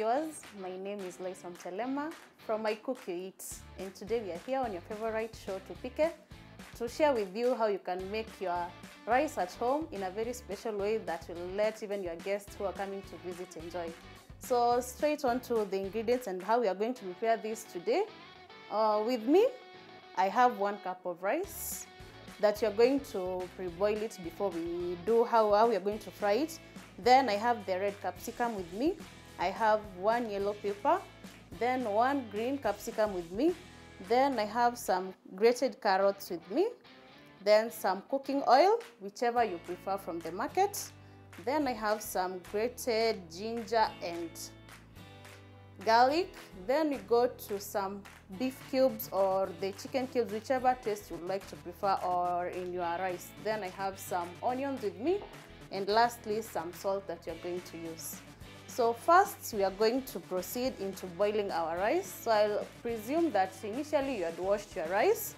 viewers, my name is Loise Omutelema from I Cook You Eat, and today we are here on your favorite show Tupike to share with you how you can make your rice at home in a very special way that will let even your guests who are coming to visit enjoy. So straight on to the ingredients and how we are going to prepare this today. With me, I have 1 cup of rice that you're going to pre-boil it before we do how we are going to fry it. Then I have the red capsicum with me. I have 1 yellow pepper, then 1 green capsicum with me. Then I have some grated carrots with me. Then some cooking oil, whichever you prefer from the market. Then I have some grated ginger and garlic. Then we go to some beef cubes or the chicken cubes, whichever taste you like to prefer, or in your rice. Then I have some onions with me, and lastly some salt that you're going to use. So first we are going to proceed into boiling our rice. So I'll presume that initially you had washed your rice.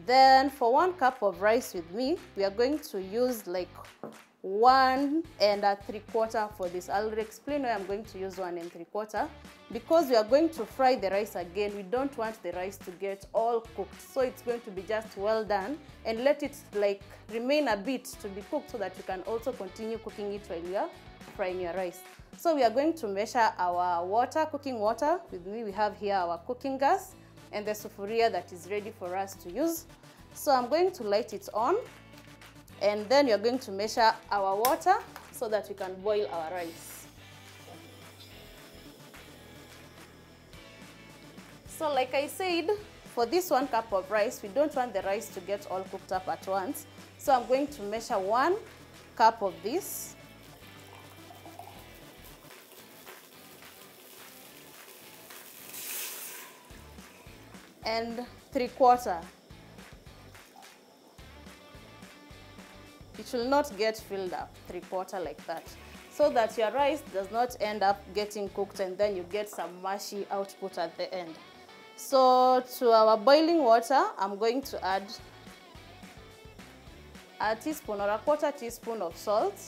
Then for 1 cup of rice with me, we are going to use like 1 3/4 for this. I'll explain why I'm going to use 1 3/4, because we are going to fry the rice again. We don't want the rice to get all cooked, so it's going to be just well done, and let it like remain a bit to be cooked so that you can also continue cooking it while you are frying your rice. So we are going to measure our water, cooking water. With me we have here our cooking gas and the sufuria that is ready for us to use. So I'm going to light it on, and then you're going to measure our water so that we can boil our rice. So like I said, for this 1 cup of rice, we don't want the rice to get all cooked up at once. So I'm going to measure 1 cup of this. And 3/4. It will not get filled up, 3/4 like that, so that your rice does not end up getting cooked and then you get some mushy output at the end. So to our boiling water, I'm going to add a teaspoon or a 1/4 teaspoon of salt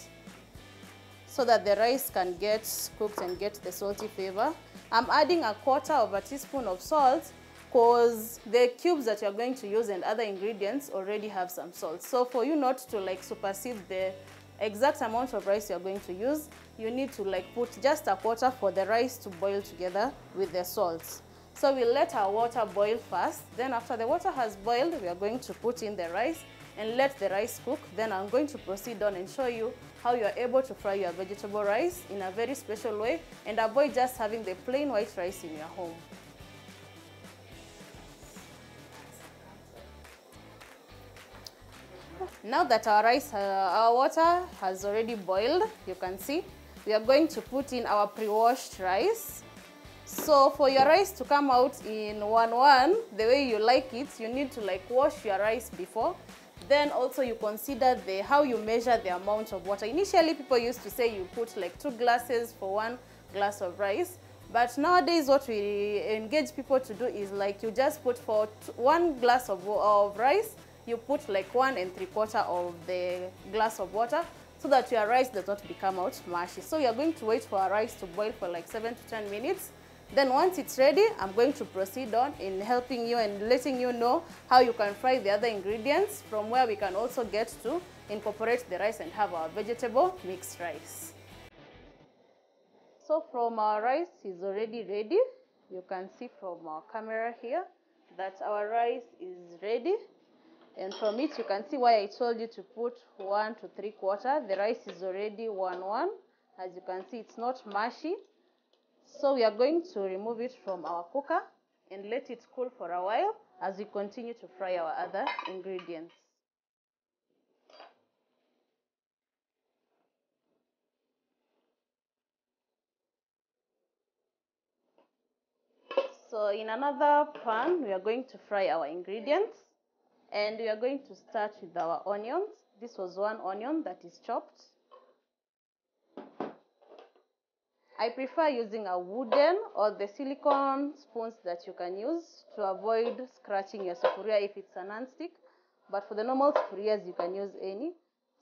so that the rice can get cooked and get the salty flavor. I'm adding a 1/4 teaspoon of salt because the cubes that you're going to use and other ingredients already have some salt. So for you not to like supersede the exact amount of rice you're going to use, you need to like put just a 1/4 for the rice to boil together with the salt. So we'll let our water boil first. Then after the water has boiled, we are going to put in the rice and let the rice cook. Then I'm going to proceed on and show you how you are able to fry your vegetable rice in a very special way and avoid just having the plain white rice in your home. Now that our water has already boiled, you can see, we are going to put in our pre-washed rice. So for your rice to come out in 1-1, the way you like it, you need to like wash your rice before. Then also you consider how you measure the amount of water. Initially people used to say you put like 2 glasses for 1 glass of rice. But nowadays what we engage people to do is like you just put for 1 glass of rice, you put like 1 3/4 of the glass of water so that your rice does not become out mushy. So you're going to wait for our rice to boil for like 7 to 10 minutes. Then once it's ready, I'm going to proceed on in helping you and letting you know how you can fry the other ingredients, from where we can also get to incorporate the rice and have our vegetable mixed rice. So from our rice is already ready. You can see from our camera here that our rice is ready. And from it, you can see why I told you to put 1 to 3/4. The rice is already 1-1. As you can see, it's not mushy. So we are going to remove it from our cooker and let it cool for a while as we continue to fry our other ingredients. So in another pan, we are going to fry our ingredients. And we are going to start with our onions. This was 1 onion that is chopped. I prefer using a wooden or the silicone spoons that you can use to avoid scratching your sufuria if it's a non-stick. But for the normal sufurias, you can use any.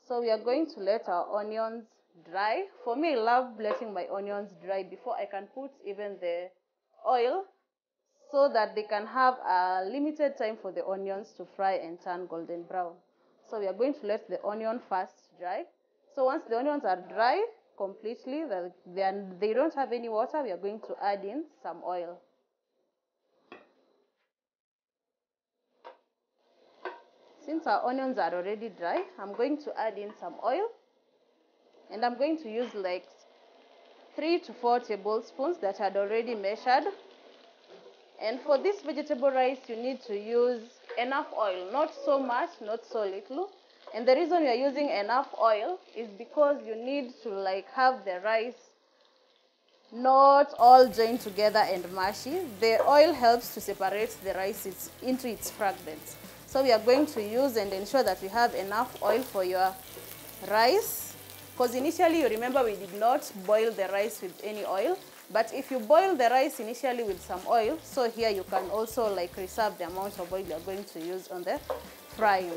So we are going to let our onions dry. For me, I love letting my onions dry before I can put even the oil, so that they can have a limited time for the onions to fry and turn golden brown. So we are going to let the onion first dry. So once the onions are dry completely, they don't have any water, we are going to add in some oil. Since our onions are already dry, I'm going to add in some oil, and I'm going to use like 3 to 4 tablespoons that I had already measured. And for this vegetable rice, you need to use enough oil, not so much, not so little. And the reason you're using enough oil is because you need to like have the rice not all joined together and mushy. The oil helps to separate the rice into its fragments. So we are going to use and ensure that we have enough oil for your rice, because initially, you remember, we did not boil the rice with any oil. But if you boil the rice initially with some oil, so here you can also like reserve the amount of oil you're going to use on the frying.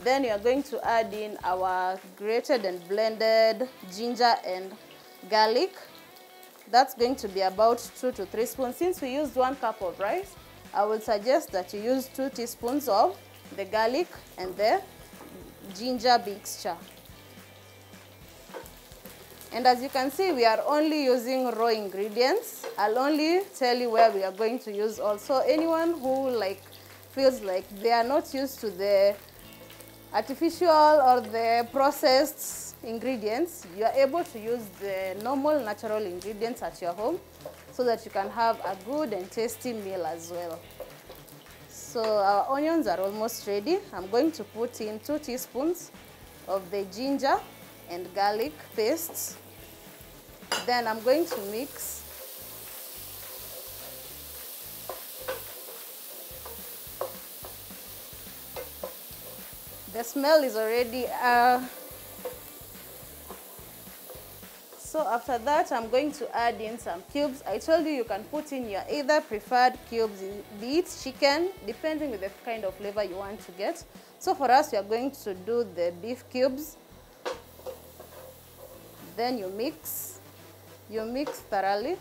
Then you're going to add in our grated and blended ginger and garlic. That's going to be about 2 to 3 spoons. Since we used 1 cup of rice, I would suggest that you use 2 teaspoons of the garlic and the ginger mixture. And as you can see, we are only using raw ingredients. I'll only tell you where we are going to use also. Anyone who like feels like they are not used to the artificial or the processed ingredients, you are able to use the normal natural ingredients at your home so that you can have a good and tasty meal as well. So our onions are almost ready. I'm going to put in 2 teaspoons of the ginger and garlic paste. Then I'm going to mix. The smell is already so after that, I'm going to add in some cubes. I told you can put in your either preferred cubes, be it chicken, depending with the kind of flavor you want to get. So for us, we are going to do the beef cubes. Then you mix thoroughly.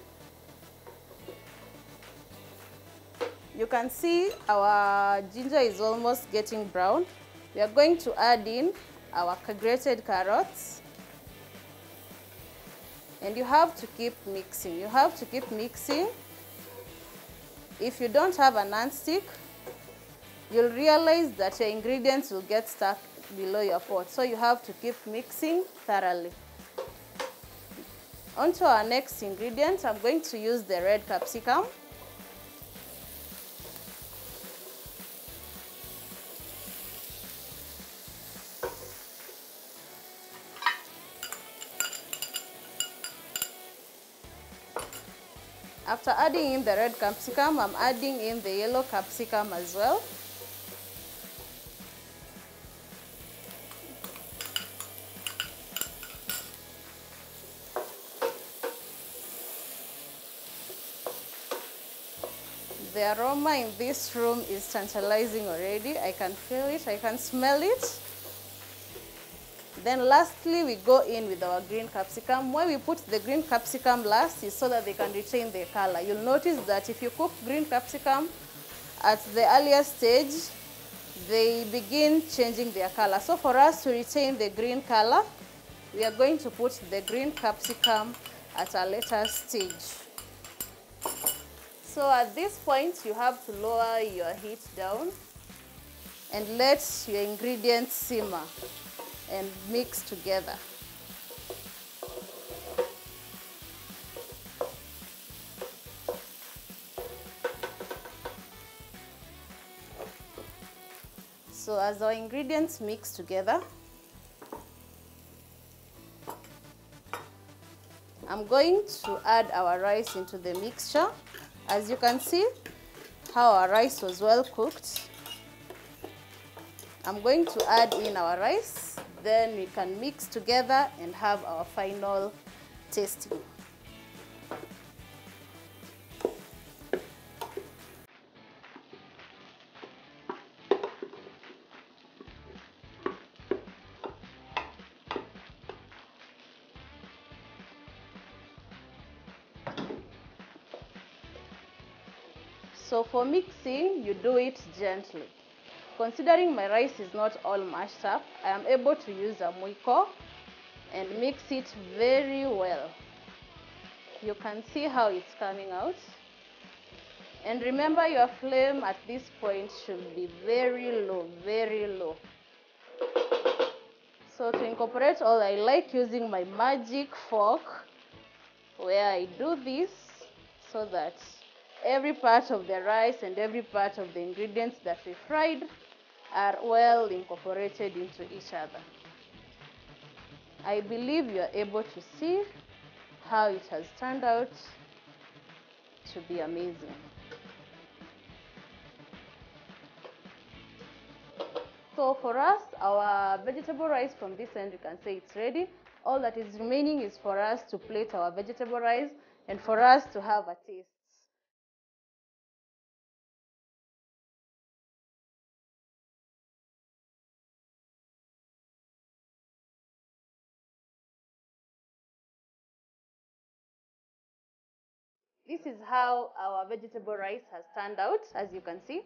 You can see our ginger is almost getting brown. We are going to add in our grated carrots. And you have to keep mixing. You have to keep mixing. If you don't have a non-stick, you'll realize that your ingredients will get stuck below your pot. So you have to keep mixing thoroughly. On to our next ingredient, I'm going to use the red capsicum. After adding in the red capsicum, I'm adding in the yellow capsicum as well. The aroma in this room is tantalizing already. I can feel it, I can smell it. Then lastly, we go in with our green capsicum. Why we put the green capsicum last is so that they can retain their color. You'll notice that if you cook green capsicum at the earlier stage, they begin changing their color. So for us to retain the green color, we are going to put the green capsicum at a later stage. So at this point, you have to lower your heat down and let your ingredients simmer and mix together. So as our ingredients mix together, I'm going to add our rice into the mixture. As you can see, how our rice was well cooked. I'm going to add in our rice, then we can mix together and have our final tasting. So for mixing, you do it gently. Considering my rice is not all mashed up, I am able to use a mwiko and mix it very well. You can see how it's coming out. And remember, your flame at this point should be very low, very low. So to incorporate all, I like using my magic fork where I do this so that every part of the rice and every part of the ingredients that we fried are well incorporated into each other. I believe you are able to see how it has turned out to be amazing. So for us, our vegetable rice from this end, you can say it's ready. All that is remaining is for us to plate our vegetable rice and for us to have a taste. This is how our vegetable rice has turned out, as you can see.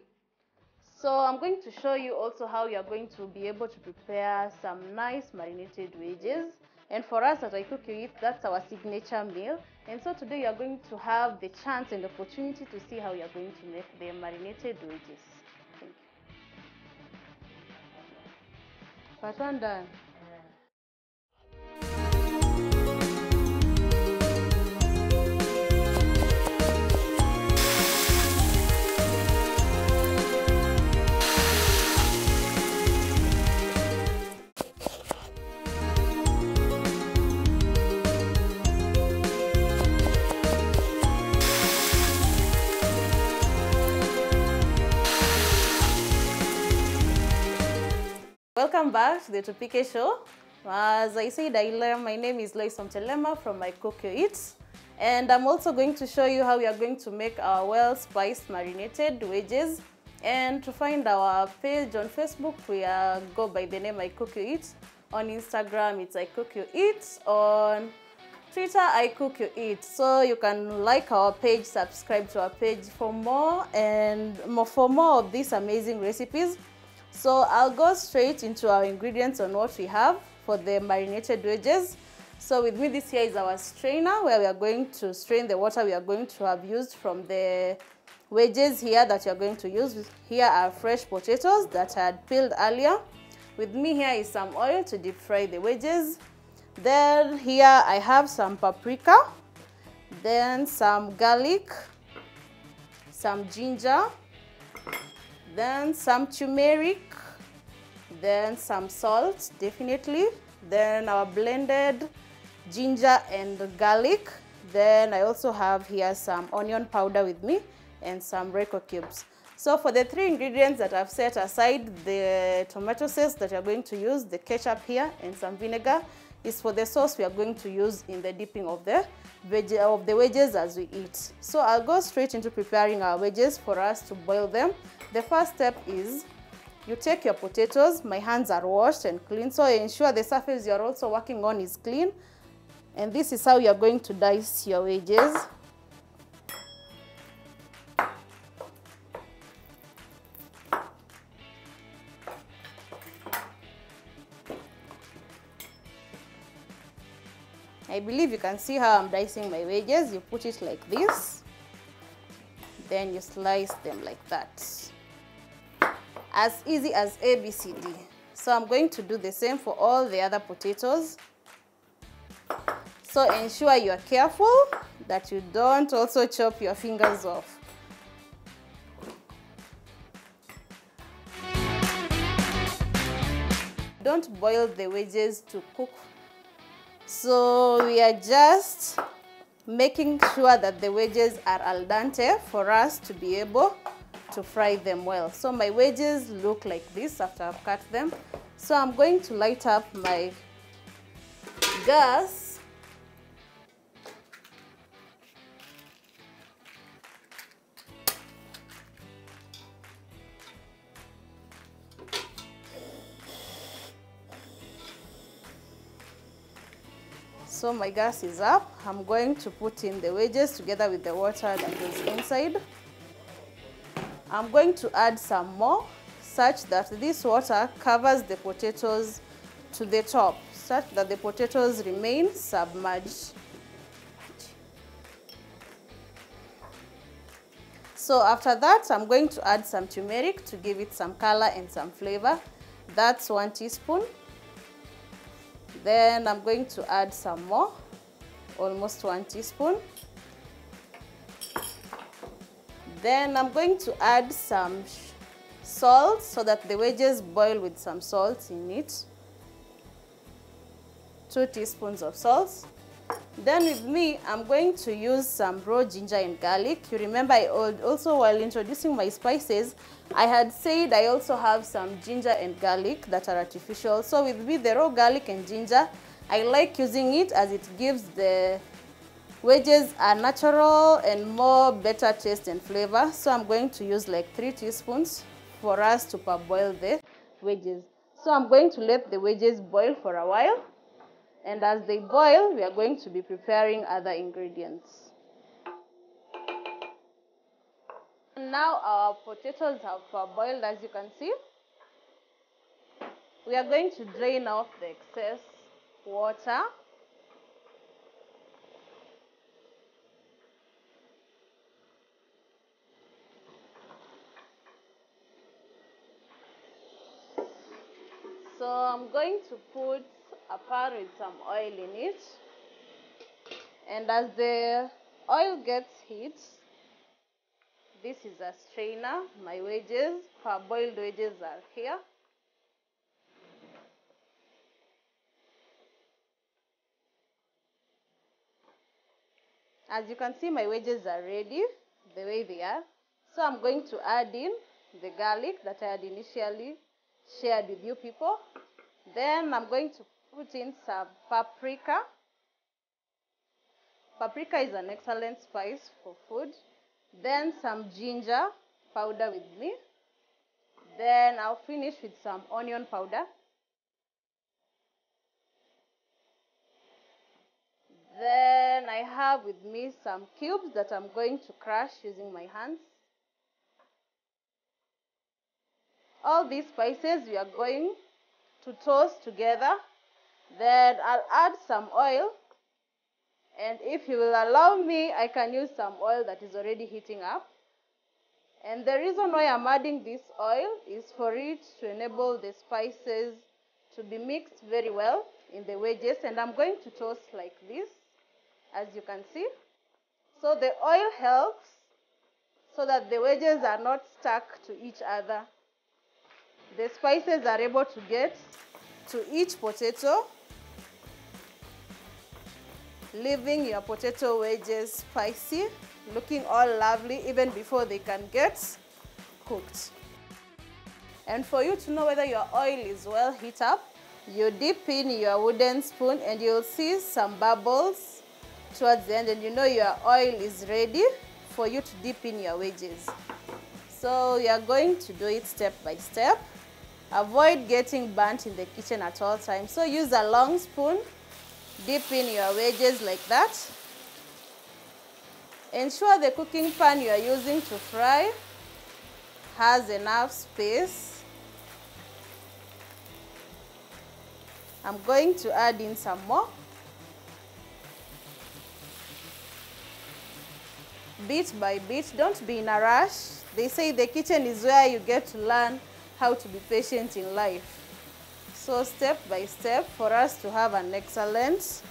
So I'm going to show you also how you're going to be able to prepare some nice marinated wedges. And for us at I Cook You Eat, that's our signature meal. And so today you're going to have the chance and opportunity to see how you're going to make the marinated wedges. Thank you. Part one done. Welcome back to the Tupike Show. As I said earlier, my name is Loise from I Cook You Eat. And I'm also going to show you how we are going to make our well-spiced marinated wedges. And to find our page on Facebook, we go by the name I Cook You Eat. On Instagram, it's I Cook You Eat. On Twitter, I Cook You Eat. So you can like our page, subscribe to our page for more of these amazing recipes. So I'll go straight into our ingredients on what we have for the marinated wedges. So with me, this here is our strainer where we are going to strain the water we are going to have used from the wedges here that you are going to use. Here are fresh potatoes that I had peeled earlier. With me here is some oil to deep fry the wedges. Then here I have some paprika, then some garlic, some ginger, then some turmeric, then some salt, definitely, then our blended ginger and garlic. Then I also have here some onion powder with me and some Royco cubes. So for the three ingredients that I've set aside, the tomato sauce that you're going to use, the ketchup here, and some vinegar is for the sauce we are going to use in the dipping of the wedges as we eat. So I'll go straight into preparing our wedges for us to boil them. The first step is you take your potatoes. My hands are washed and clean, so ensure the surface you're also working on is clean. And this is how you're going to dice your wedges. I believe you can see how I'm dicing my wedges. You put it like this, then you slice them like that. As easy as ABCD. So I'm going to do the same for all the other potatoes. So ensure you are careful that you don't also chop your fingers off. Don't boil the wedges to cook. So we are just making sure that the wedges are al dente for us to be able to fry them well. So my wedges look like this after I've cut them. So I'm going to light up my gas. So my gas is up. I'm going to put in the wedges together with the water that was inside. I'm going to add some more such that this water covers the potatoes to the top, such that the potatoes remain submerged. So after that, I'm going to add some turmeric to give it some color and some flavor. That's 1 teaspoon. Then I'm going to add some more, almost 1 teaspoon. Then I'm going to add some salt so that the wedges boil with some salt in it. 2 teaspoons of salt. Then with me, I'm going to use some raw ginger and garlic. You remember I also, while introducing my spices, I had said I also have some ginger and garlic that are artificial. So with me, the raw garlic and ginger, I like using it as it gives the wedges a natural and more better taste and flavor. So I'm going to use like 3 teaspoons for us to parboil the wedges. So I'm going to let the wedges boil for a while. And as they boil, we are going to be preparing other ingredients. Now our potatoes have boiled, as you can see. We are going to drain off the excess water. So I'm going to put a pan with some oil in it. And as the oil gets heat, this is a strainer. My wedges, parboiled wedges are here. As you can see, my wedges are ready the way they are. So I'm going to add in the garlic that I had initially shared with you people. Then I'm going to put in some paprika. Paprika is an excellent spice for food. Then some ginger powder with me. Then I'll finish with some onion powder. Then I have with me some cubes that I'm going to crush using my hands. All these spices we are going to toast together. Then I'll add some oil. And if you will allow me, I can use some oil that is already heating up. And the reason why I'm adding this oil is for it to enable the spices to be mixed very well in the wedges. And I'm going to toast like this, as you can see. So the oil helps so that the wedges are not stuck to each other. The spices are able to get to each potato, leaving your potato wedges spicy, looking all lovely even before they can get cooked. And for you to know whether your oil is well heated up, you dip in your wooden spoon and you'll see some bubbles towards the end, and you know your oil is ready for you to dip in your wedges. So you are going to do it step by step. Avoid getting burnt in the kitchen at all times. So use a long spoon, dip in your wedges like that. Ensure the cooking pan you are using to fry has enough space. I'm going to add in some more. Bit by bit, don't be in a rush. They say the kitchen is where you get to learn how to be patient in life. So step by step for us to have an excellent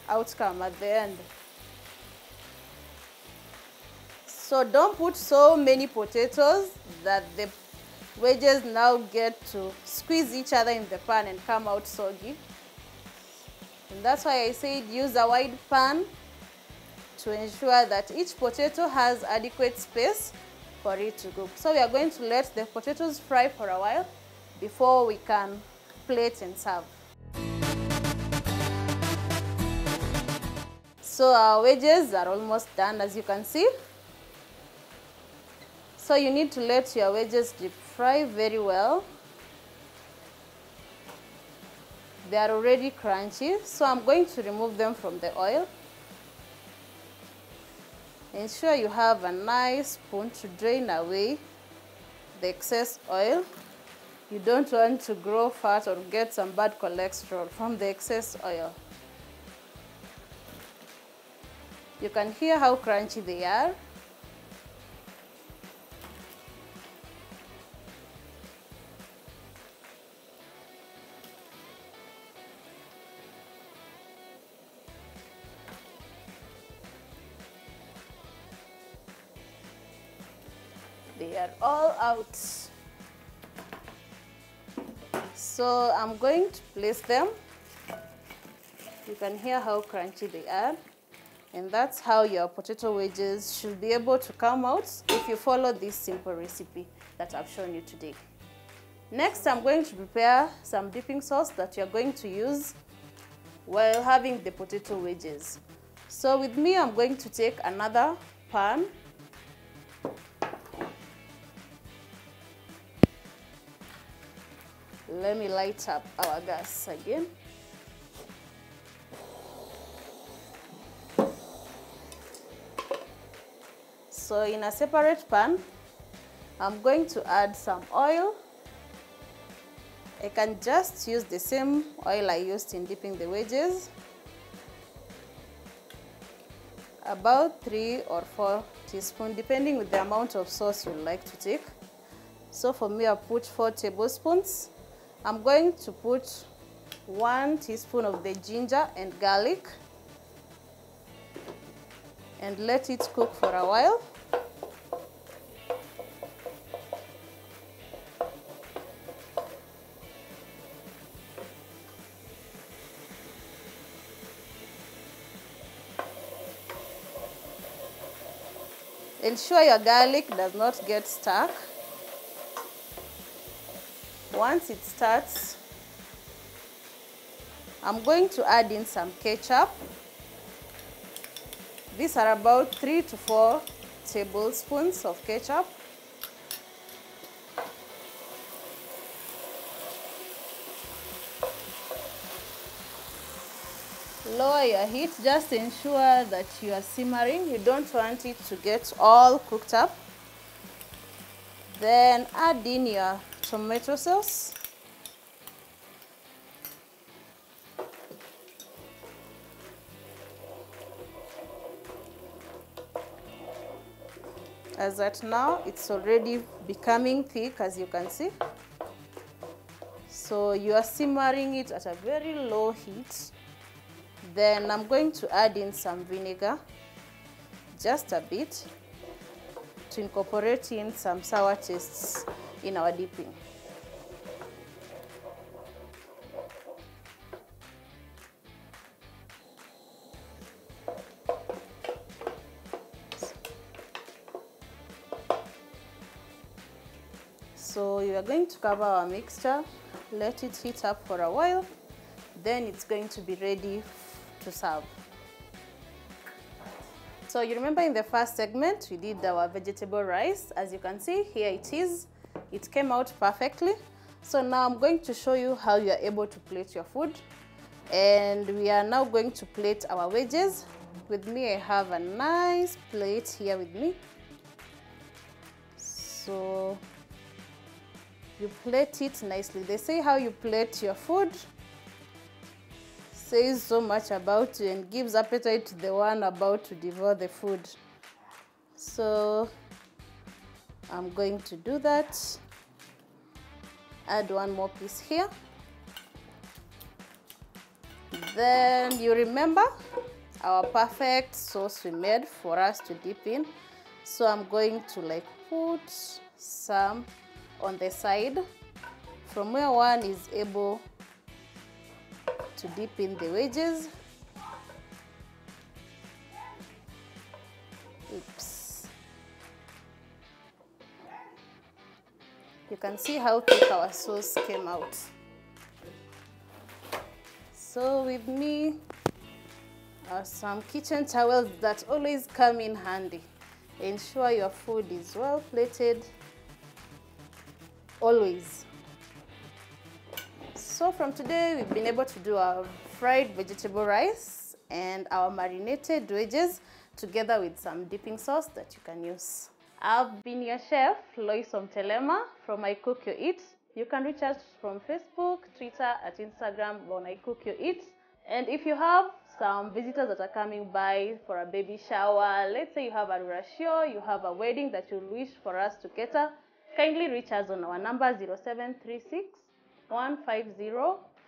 outcome at the end. So don't put so many potatoes that the wedges now get to squeeze each other in the pan and come out soggy. And that's why I said use a wide pan to ensure that each potato has adequate space for it to cook. So we are going to let the potatoes fry for a while before we can plate and serve. So our wedges are almost done, as you can see. So you need to let your wedges deep fry very well. They are already crunchy, so I'm going to remove them from the oil. Ensure you have a nice spoon to drain away the excess oil. You don't want to grow fat or get some bad cholesterol from the excess oil. You can hear how crunchy they are. They are all out. So I'm going to place them. You can hear how crunchy they are. And that's how your potato wedges should be able to come out if you follow this simple recipe that I've shown you today. Next, I'm going to prepare some dipping sauce that you're going to use while having the potato wedges. So with me, I'm going to take another pan. Let me light up our gas again. So in a separate pan, I'm going to add some oil. I can just use the same oil I used in dipping the wedges. About 3 or 4 teaspoons, depending with the amount of sauce you like to take. So for me, I put 4 tablespoons. I'm going to put 1 teaspoon of the ginger and garlic and let it cook for a while. Ensure your garlic does not get stuck. Once it starts, I'm going to add in some ketchup. These are about 3 to 4 tablespoons of ketchup. Lower your heat, just ensure that you are simmering. You don't want it to get all cooked up. Then add in your tomato sauce. As at now, it's already becoming thick, as you can see. So you are simmering it at a very low heat. Then I'm going to add in some vinegar, just a bit, to incorporate in some sour tastes in our dipping. So you are going to cover our mixture, let it heat up for a while, then it's going to be ready to serve. So you remember in the first segment, we did our vegetable rice. As you can see, here it is. It came out perfectly. So now I'm going to show you how you are able to plate your food. And we are now going to plate our wedges. With me, I have a nice plate here with me. So you plate it nicely. They say how you plate your food says so much about you and gives appetite to the one about to devour the food. So I'm going to do that. Add one more piece here. Then you remember our perfect sauce we made for us to dip in. So I'm going to put some on the side from where one is able to dip in the wedges. Oops. You can see how thick our sauce came out. So with me are some kitchen towels that always come in handy. Ensure your food is well plated always. So from today, we've been able to do our fried vegetable rice and our marinated wedges. together with some dipping sauce that you can use. I've been your chef, Loise Omutelema from I Cook You Eat. You can reach us from Facebook, Twitter, at Instagram on I Cook You Eat. And if you have some visitors that are coming by for a baby shower, let's say you have a ratio, you have a wedding that you wish for us to cater, kindly reach us on our number 0736 150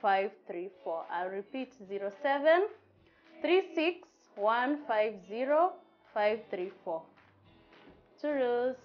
534. I'll repeat 0736 150 534. Churros!